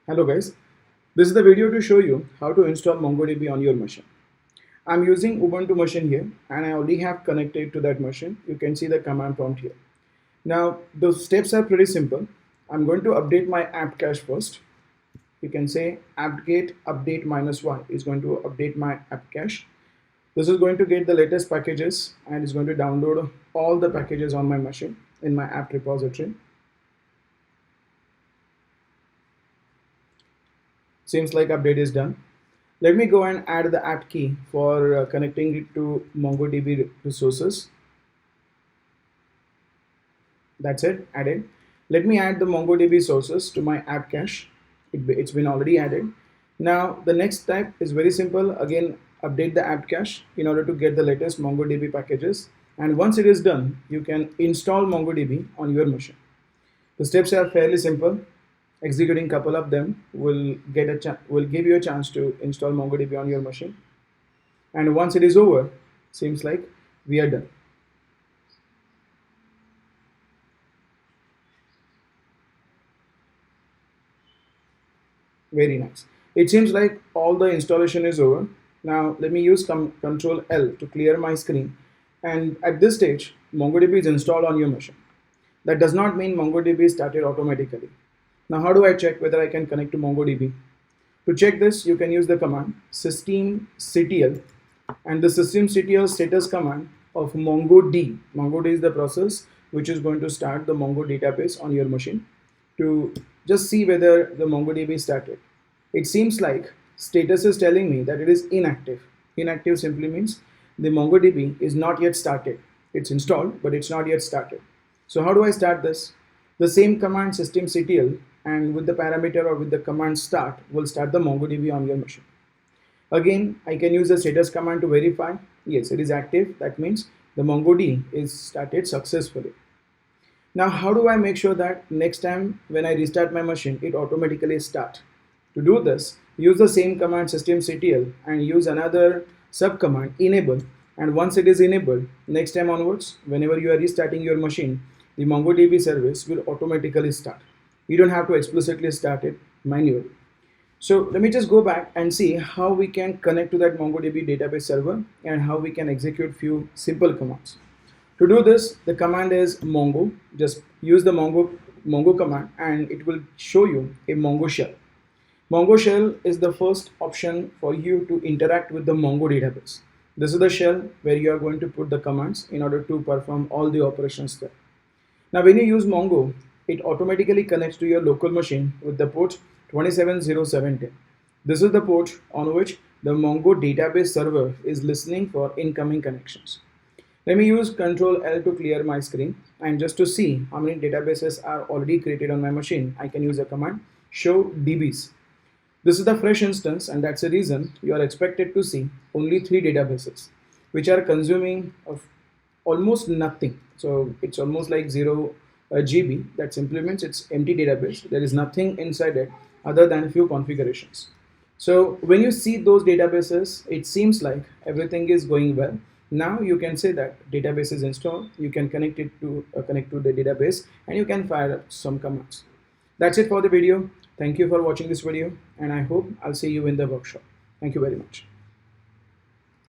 Hello guys, this is the video to show you how to install MongoDB on your machine. I'm using Ubuntu machine here and I already have connected to that machine. You can see the command prompt here. Now the steps are pretty simple. I'm going to update my apt cache first. You can say apt-get update -y is going to update my apt cache. This is going to get the latest packages and is going to download all the packages on my machine in my apt repository. Seems like update is done. Let me go and add the apt key for connecting it to MongoDB resources. That's it, added. Let me add the MongoDB sources to my apt cache. It's been already added. Now the next step is very simple. Again, update the apt cache in order to get the latest MongoDB packages. And once it is done, you can install MongoDB on your machine. The steps are fairly simple. Executing couple of them will give you a chance to install MongoDB on your machine. And once it is over, seems like we are done. Very nice. It seems like all the installation is over. Now let me use Control L to clear my screen. And at this stage, MongoDB is installed on your machine. That does not mean MongoDB started automatically. Now how do I check whether I can connect to MongoDB? To check this, you can use the command systemctl and the systemctl status command of mongodb. mongodb is the process which is going to start the Mongo database on your machine to just see whether the MongoDB started. It seems like status is telling me that it is inactive. Inactive simply means the MongoDB is not yet started. It's installed, but it's not yet started. So how do I start this? The same command systemctl and with the parameter or with the command start will start the MongoDB on your machine. Again, I can use the status command to verify. Yes, it is active. That means the MongoDB is started successfully. Now, how do I make sure that next time when I restart my machine, it automatically starts? To do this, use the same command systemctl and use another subcommand enable. And once it is enabled, next time onwards, whenever you are restarting your machine, the MongoDB service will automatically start. You don't have to explicitly start it manually. So let me just go back and see how we can connect to that MongoDB database server and how we can execute few simple commands. To do this, the command is Mongo. Just use the Mongo command and it will show you a Mongo shell. Mongo shell is the first option for you to interact with the Mongo database. This is the shell where you are going to put the commands in order to perform all the operations there. Now when you use Mongo, it automatically connects to your local machine with the port 270710. This is the port on which the Mongo database server is listening for incoming connections. Let me use Control L to clear my screen, and just to see how many databases are already created on my machine, I can use the command show dbs. This is the fresh instance, and that's the reason you are expected to see only 3 databases which are consuming of almost nothing. So it's almost like 0 GB. That simply means it's empty database. There is nothing inside it other than a few configurations. So when you see those databases, it seems like everything is going well. Now you can say that database is installed. You can connect it to the database and you can fire up some commands. That's it for the video. Thank you for watching this video and I hope I'll see you in the workshop. Thank you very much.